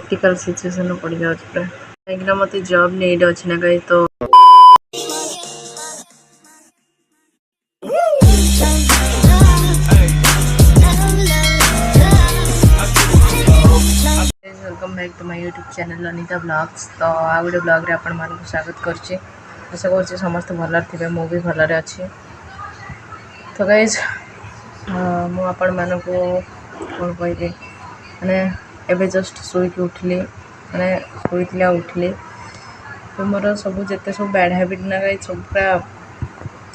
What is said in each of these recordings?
Critical situation पड़ जाऊँ पूरा कहीं मत जॉब नीड अच्छी ना कहीं तो welcome back to my YouTube channel Anita blogs. तो आ गोटे ब्लॉग आपण मानक स्वागत करुच्ची। आशा कर समस्त भल थे मु भी भलरे अच्छी। तो गाइज मुझे मानक कौन कह मैंने एवं जस्ट शोक उठिली मैंने शोती उठिली तो मोर सब जिते सब बैड हैबिट ना गाइज सब पूरा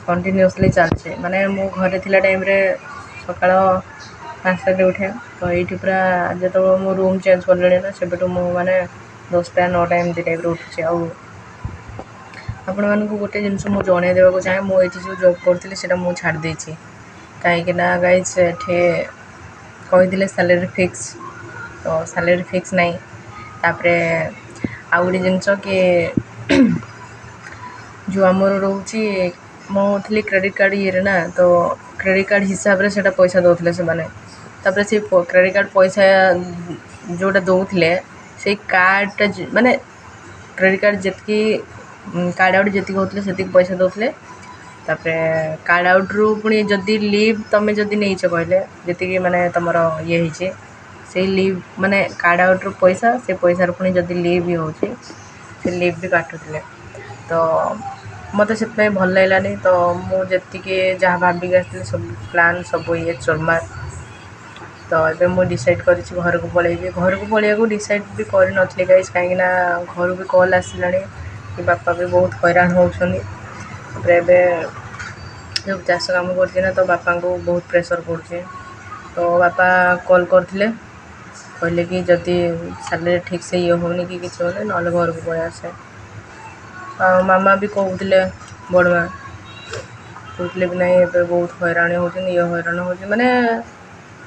कंटिन्यूअसली चलचे माने मो घरे थिला टाइम रे सकाळ 5टा उठे तो ये पूरा जो मो रूम चेंज कले ना से मैंने 10टा 9टा एमती टाइप उठुचे आपण मानक गोटे जिनस मुझे जन देवा चाहे मुझे जो जॉब करी से छाड़ी कहीं गाइज कही सैलरी फिक्स तो सैलरी फिक्स नहीं तापर आउ गोटे जिनस कि जो आमर रोचे मुझे क्रेडिट कार्ड ये ना तो क्रेडिट कार्ड हिसाब से पैसा दौले से मैंने तापर से क्रेडिट कार्ड पैसा जोटा दौले से कार्डटा माने क्रेडिट कार्ड जी कार्ड आउट जी होते से पैसा दौले तापर कार्ड आउट रु पुणी जदि लीव तुम जदि नहीं कहले जी माने तुम ये से लीव माने कार्ड आउट रु पैसा से पैसा पुणी जदि लीव भी होचे से लीव भी काटुले तो मत से भल लगलानी तो मुझे जहाँ भाविक आसती सब प्लान सब ये चोरमार तो ये मुझे डिसाइड कर घर को पलैबी घर को पलैया डिसाइड भी कर नी गाइज कहीं घर भी कॉल आसला कि बापा भी बहुत हैरान होती जो चाष काम करना तो बापा को बहुत प्रेशर पड़े तो बापा कॉल करते कहले कि जदि सैलरी ठीक से ये होनी कि किसी होने ना घर को पलि आसे मामा भी कहते बड़ माँ कहते भी नहीं ये बहुत हैरान होती ये हैरान होती माने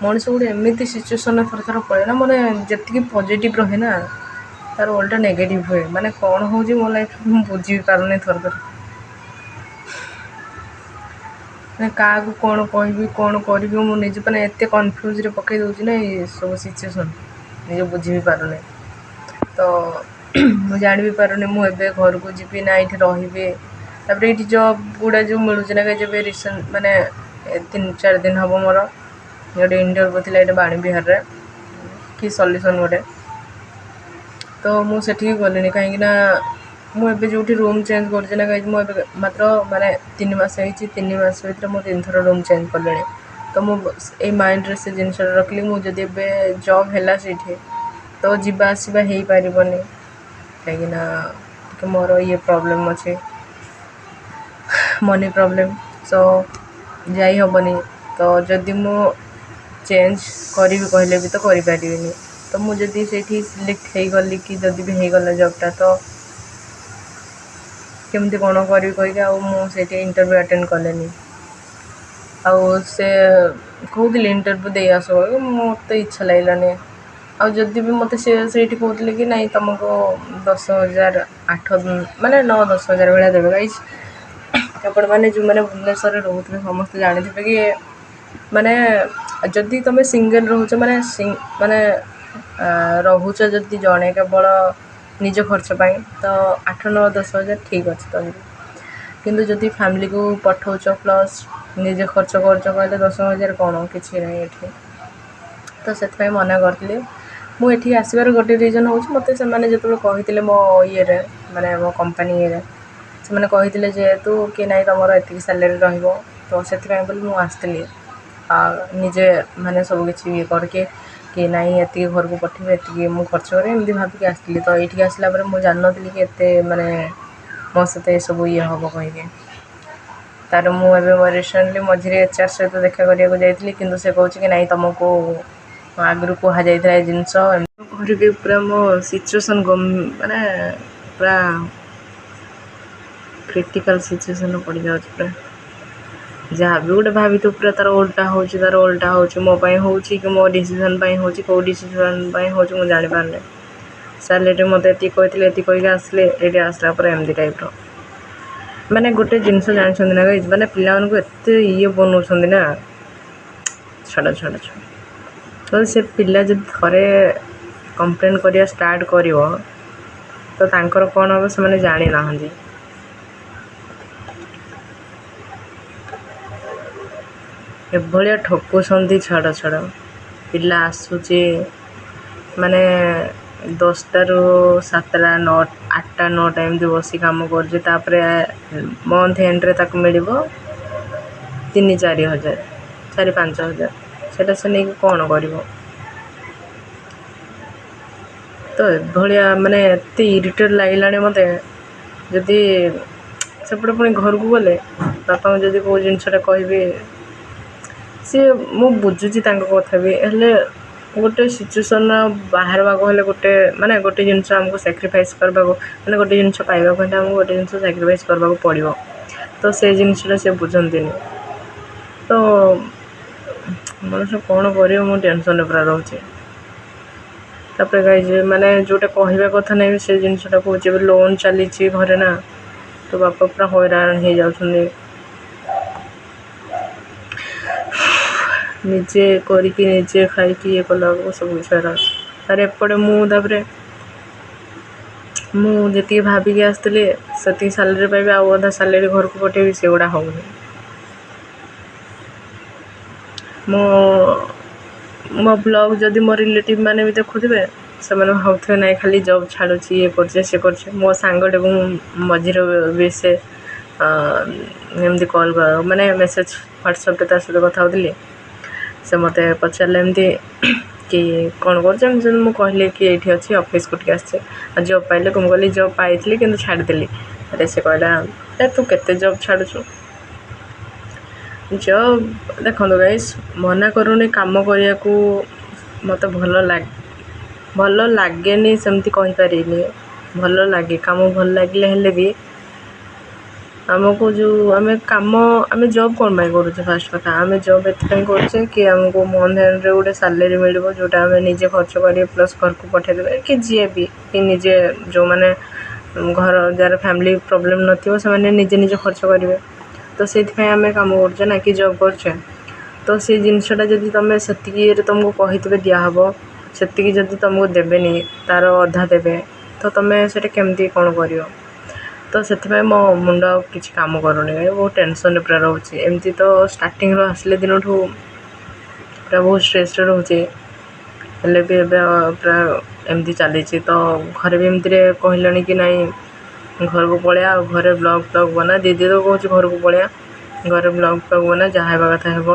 मनीष गोटे एमती सिचुएसन थर थर पड़े ना मैंने जी पॉजिटिव रहे ना तार उल्टा नेगेटिव हुए माने कौन हो मो लाइफ बुझी पारे थर थर क्या कौन कह कौन करी मुझे मैंने एत कन्फ्यूज पकई दूसरी ना ये सब सिचुएसन निजे बुझी भी पारे तो मुझे जान भी पारे मुझे घर को जी ना ये रही ये जॉब गुड़ा जो मिलूँ ना जब रिसेंट माने 3-4 दिन हम मोर गोटे इंटरव्यू थी ये बाणी बिहार कि सल्यूशन गोटे तो मुझे गली कहीं मुझे जो रूम चेंज करना कहीं मुझे मात्र माने 3 मास होती 3 मास भर मुझे 3 थर रूम चेंज कले तो मुझे माइंड रे से जिनस रखली मुझे जॉब है से तो जीवा आसवा हो पारनी कहीं मोर ये प्रॉब्लम अच्छे मनी प्रॉब्लम सो जाई हेनी तो जदि मु चेंज करी कहले भी तो करें तो मुझे से सिलेक्ट हो गली कि जदि भी हो गला जॉबटा तो केमती कौन करी कहीकि इंटरव्यू अटेंड कलेनी आउ से कहते इंटरव्यू दे आस मत इच्छा लगलानी आदि भी मत से कहते कि नहीं तुमको 10,000 8 माने 9-10 हज़ार भाया देवे गाइज आपण मैंने जो मैंने भुवनेश्वर रोते समस्त जानी कि माने जदि तुम सिंगल रोच माने माने रोच जदि जड़े केवल निज खर्च पाई तो 8-9-10 हज़ार ठीक अच्छे तुम किंतु जदि फैमिली को पठाऊच प्लस निजे खर्च कर 10 हज़ार कौन कि ना ये तो से मना करी मुझे आसबार गोटे रिजन हूँ मत से जो कहते मो ये माने मो कंपनी ये से कहते जेहेतु कि नहीं तुम ये सैलरी रो से मुझे निजे माने सब किसी ये करके कि नहीं ये घर को पठे ये मुझे खर्च करें एमती भाविक आसती तो ये आसला मुझे जान नी कि एत माने मो सहित ये सब ये हम कहीं तार मुझे रिसेंटली मझे HR सहित देखा करने जाइए कि से कहे कि नहीं तुमको आगु कह जाए जिनस घर भी पूरा मो सिचुएसन माने पूरा क्रिटिकल सिचुएसन पड़ जाऊँ पूरा जहाँ भी गोटे भावी तो पूरा तार उल्टा हो मोपाई हो कि मो डिसीजन हो कौ डिसीजन हो जानी पारे सैलरी मत ये कहते ये कहीकि आसले ये आसला पर एमती टाइप माने गोटे जिनस जानते ना गाइज माने पिला एत ये बनाऊँ ना छाड़ तो से पिला जब थे କମ୍ପ୍ଲେନ୍ କରିବା ଷ୍ଟାର୍ଟ କରିବ ତ ତାଙ୍କର କ'ଣ ହେବ ସେମାନେ ଜାଣିନାହାନ୍ତି। ଏଭଳିଆ ଠକୁଛନ୍ତି ଛାଡ଼ ପିଲା ଆସୁଛି ମାନେ 10ଟାରୁ 7ଟା 8ଟା 9ଟା ଏମିତି ବସି କାମ କରୁଛି, ତାପରେ ମନ୍ଥ ଏଣ୍ଡରେ ତାକୁ ମିଳିବ 3-4 ହଜାର 4-5 ହଜାର। ସେଇଟା ସେ ନେଇକି କ'ଣ କରିବ? ତ ଏଭଳିଆ ମାନେ ଏତେ ଇରିଟେଟ୍ ଲାଗିଲାଣି ମୋତେ। ଯଦି ସେପଟେ ପୁଣି ଘରକୁ ଗଲେ ବାପାଙ୍କୁ ଯଦି କେଉଁ ଜିନିଷଟା କହିବି, ମୁଁ ବୁଝୁଛି ତାଙ୍କ କଥା ବି, ହେଲେ ଗୋଟେ ସିଚୁଏସନ୍ ବାହାରିବାକୁ ହେଲେ ଗୋଟେ ଜିନିଷ ଆମକୁ ସାକ୍ରିଫାଇସ୍ କରିବାକୁ, ମାନେ ଗୋଟେ ଜିନିଷ ପାଇବାକୁ ହେଲେ ଆମକୁ ଗୋଟେ ଜିନିଷ ସାକ୍ରିଫାଇସ୍ କରିବାକୁ ପଡ଼ିବ। ତ ସେ ଜିନିଷଟା ସେ ବୁଝନ୍ତିନି। ତ ମଣିଷ କ'ଣ କରିବ, ମୁଁ ଟେନସନ୍ରେ ପୁରା ରହୁଛି। ତାପରେ ଗାଇଜ ମାନେ ଯେଉଁଟା କହିବା କଥା ନାହିଁ ସେ ଜିନିଷଟା କହୁଛି। ଏବେ ଲୋନ୍ ଚାଲିଛି ଘରେ ନା, ତ ବାପା ପୁରା ହଇରାଣ ହେଇଯାଉଛନ୍ତି। ନିଜେ କରିକି ନିଜେ ଖାଇକି ଇଏ କଲାବେଳକୁ ସବୁ କିଛି ହଇରାଣ। ତାପରେ ଏପଟେ ତାପରେ ମୁଁ ଯେତିକି ଭାବିକି ଆସିଥିଲି ସେତିକି ସାଲେରୀ ପାଇବି, ଆଉ ଅଧା ସାଲେରୀ ଘରକୁ ପଠେଇବି, ସେଗୁଡ଼ା ହେଉନି। ମୋ ବ୍ଲଗ୍ ଯଦି ମୋ ରିଲେଟିଭ୍ ମାନେ ବି ଦେଖୁଥିବେ, ସେମାନେ ଭାବୁଥିବେ ନାଇଁ ଖାଲି ଜବ୍ ଛାଡ଼ୁଛି, ଇଏ କରୁছে ସେ କରୁছে। ମୋ ସାଙ୍ଗଟାକୁ ମଝିରେ ବି ସେ ଏମିତି କଲ୍ ମାନେ ମେସେଜ୍ ହ୍ୱାଟ୍ସଆପ୍ରେ ତା ସହିତ କଥା ହେଉଥିଲି। ସେ ମୋତେ ପଚାରିଲେ ଏମିତି କି କ'ଣ କରୁଛ, ଏମିତି ମୁଁ କହିଲି କି ଏଇଠି ଅଛି, ଅଫିସ୍କୁ ଟିକେ ଆସିଛି। ଆଉ ଜବ୍ ପାଇଲେ ମୁଁ କହିଲି ଜବ୍ ପାଇଥିଲି କିନ୍ତୁ ଛାଡ଼ିଦେଲି। ସେ କହିଲା ତୁ କେତେ ଜବ୍ ଛାଡ଼ୁଛୁ? ଜବ୍ ଦେଖନ୍ତୁ ଗାଇସ୍, ମନା କରୁନି କାମ କରିବାକୁ, ମୋତେ ଭଲ ଲାଗେନି ସେମିତି କହିପାରିନି। ଭଲ ଲାଗେ କାମ, ଭଲ ଲାଗିଲେ ହେଲେ ବି ଆମକୁ ଆମେ ଜବ୍ କ'ଣ ପାଇଁ କରୁଛେ? ଫାର୍ଷ୍ଟ କଥା ଆମେ ଜବ୍ ଏଥିପାଇଁ କରୁଛେ କି ଆମକୁ ମନ୍ଥ ଏଣ୍ଡରେ ଗୋଟେ ସାଲେରୀ ମିଳିବ, ଯେଉଁଟା ଆମେ ନିଜେ ଖର୍ଚ୍ଚ କରିବେ ପ୍ଲସ୍ ଘରକୁ ପଠାଇଦେବେ, କି ଯିଏ ବି କି ନିଜେ ଯେଉଁମାନେ ଘର ଯାହାର ଫ୍ୟାମିଲି ପ୍ରୋବ୍ଲେମ୍ ନଥିବ ସେମାନେ ନିଜେ ଖର୍ଚ୍ଚ କରିବେ। ତ ସେଇଥିପାଇଁ ଆମେ କାମ କରୁଛେ ନା କି ଜବ୍ କରୁଛେ। ତ ସେଇ ଜିନିଷଟା ଯଦି ତୁମେ ସେତିକି ଇଏରେ ତୁମକୁ କହିଥିବେ ଦିଆହେବ, ସେତିକି ଯଦି ତୁମକୁ ଦେବେନି, ତା'ର ଅଧା ଦେବେ, ତ ତୁମେ ସେଇଟା କେମିତି କ'ଣ କରିବ? ତ ସେଥିପାଇଁ ମୋ ମୁଣ୍ଡ ଆଉ କିଛି କାମ କରୁନି, ବହୁତ ଟେନସନ୍ରେ ପୁରା ରହୁଛି। ଏମିତି ତ ଷ୍ଟାର୍ଟିଂରୁ ଆସିଲେ ଦିନଠୁ ପୁରା ବହୁତ ଷ୍ଟ୍ରେସ୍ରେ ରହୁଛି, ହେଲେ ବି ଏବେ ପୁରା ଏମିତି ଚାଲିଛି। ତ ଘରେ ବି ଏମିତିରେ କହିଲେଣି କି ନାଇଁ ଘରକୁ ପଳେଇବା, ଆଉ ଘରେ ବ୍ଲଗ୍ ବନା। ଦିଦି ତ କହୁଛି ଘରକୁ ପଳେଇବା, ଘରେ ବ୍ଲଗ୍ ବନା, ଯାହା ହେବା କଥା ହେବ।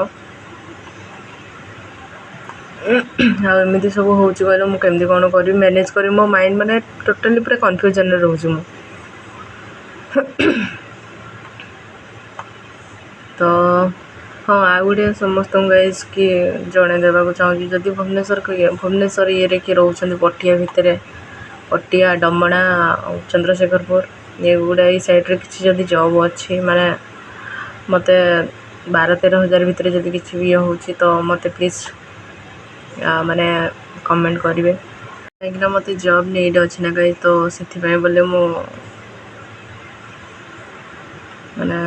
ଆଉ ଏମିତି ସବୁ ହେଉଛି କହିଲେ ମୁଁ କେମିତି କ'ଣ କରିବି, ମ୍ୟାନେଜ୍ କରିବି? ମୋ ମାଇଣ୍ଡ ମାନେ ଟୋଟାଲି ପୁରା କନଫ୍ୟୁଜନ୍ରେ ରହୁଛି ମୁଁ। ତ ହଁ, ଆଉ ଗୋଟେ ସମସ୍ତଙ୍କୁ ଗାଇସ୍ କି ଜଣେଇ ଦେବାକୁ ଚାହୁଁଛି, ଯଦି ଭୁବନେଶ୍ୱର ଇଏରେ କିଏ ରହୁଛନ୍ତି, ପଟିଆ ଭିତରେ, ପଟିଆ, ଡମଣା, ଚନ୍ଦ୍ରଶେଖରପୁର, ଏଗୁଡ଼ା ଏଇ ସାଇଡ଼୍ରେ କିଛି ଯଦି ଜବ୍ ଅଛି, ମାନେ ମୋତେ 12-13 ହଜାର ଭିତରେ ଯଦି କିଛି ବି ଇଏ ହେଉଛି ତ ମୋତେ ପ୍ଲିଜ୍ ମାନେ କମେଣ୍ଟ କରିବେ, କାହିଁକିନା ମୋତେ ଜବ୍ ନିଡ୍ ଅଛି ନା ଗାଇସ୍। ତ ସେଥିପାଇଁ ବୋଲେ ମୁଁ ମାନେ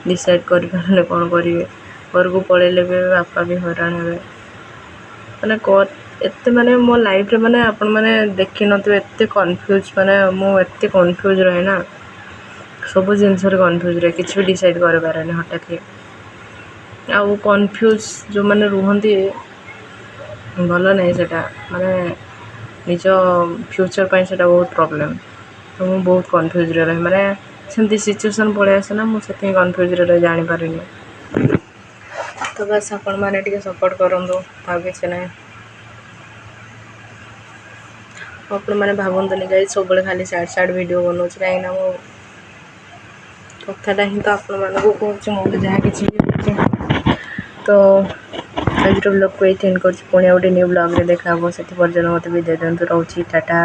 ଡିସାଇଡ଼୍ କରିପାରୁନି କ'ଣ କରିବି। ଘରକୁ ପଳେଇଲେ ବି ବାପା ବି ହଇରାଣ ହେବେ। ମାନେ ଏତେ ମାନେ ମୋ ଲାଇଫ୍ରେ ମାନେ ଆପଣମାନେ ଦେଖିନଥିବେ ଏତେ କନଫ୍ୟୁଜ୍, ମାନେ ମୁଁ ଏତେ କନଫ୍ୟୁଜ୍ ରହେ ନା, ସବୁ ଜିନିଷରେ କନଫ୍ୟୁଜ୍ ରହେ, କିଛି ବି ଡିସାଇଡ଼୍ କରିପାରେନି ହଠାତ୍। ଆଉ କନଫ୍ୟୁଜ୍ ଯେଉଁମାନେ ରୁହନ୍ତି ଭଲ ନାହିଁ, ସେଇଟା ମାନେ ନିଜ ଫ୍ୟୁଚର୍ ପାଇଁ ସେଇଟା ବହୁତ ପ୍ରୋବ୍ଲେମ୍। ତ ମୁଁ ବହୁତ କନଫ୍ୟୁଜ୍ରେ ରହେ, ମାନେ ସେମିତି ସିଚୁଏସନ୍ ପଳେଇ ଆସେ ନା, ମୁଁ ସେଥିପାଇଁ କନଫ୍ୟୁଜ୍ରେ ରହି ଜାଣିପାରିନି। ତ ବାସ୍ ଆପଣମାନେ ଟିକେ ସପୋର୍ଟ କରନ୍ତୁ, ଆଉ କିଛି ନାହିଁ। ଆପଣମାନେ ଭାବନ୍ତୁନି ଗାଇସ୍ ସବୁବେଳେ ଖାଲି ସାଇଡ଼୍ ଭିଡ଼ିଓ ବନାଉଛି, କାହିଁକିନା ମୁଁ କଥାଟା ହିଁ ତ ଆପଣମାନଙ୍କୁ କହୁଛି, ମୁଁ ବି ଯାହା କିଛି ବି କହୁଛି। ତ ଆଜିର ବ୍ଲଗ୍କୁ ଏଇଠି ଏଣ୍ଡ୍ କରୁଛି, ପୁଣି ଆଉ ଗୋଟେ ନ୍ୟୁ ବ୍ଲଗ୍ରେ ଦେଖା ହେବ। ସେଥି ପର୍ଯ୍ୟନ୍ତ ମୋତେ ବିଦାୟ ଦିଅନ୍ତୁ, ରହୁଛି, ଟାଟା।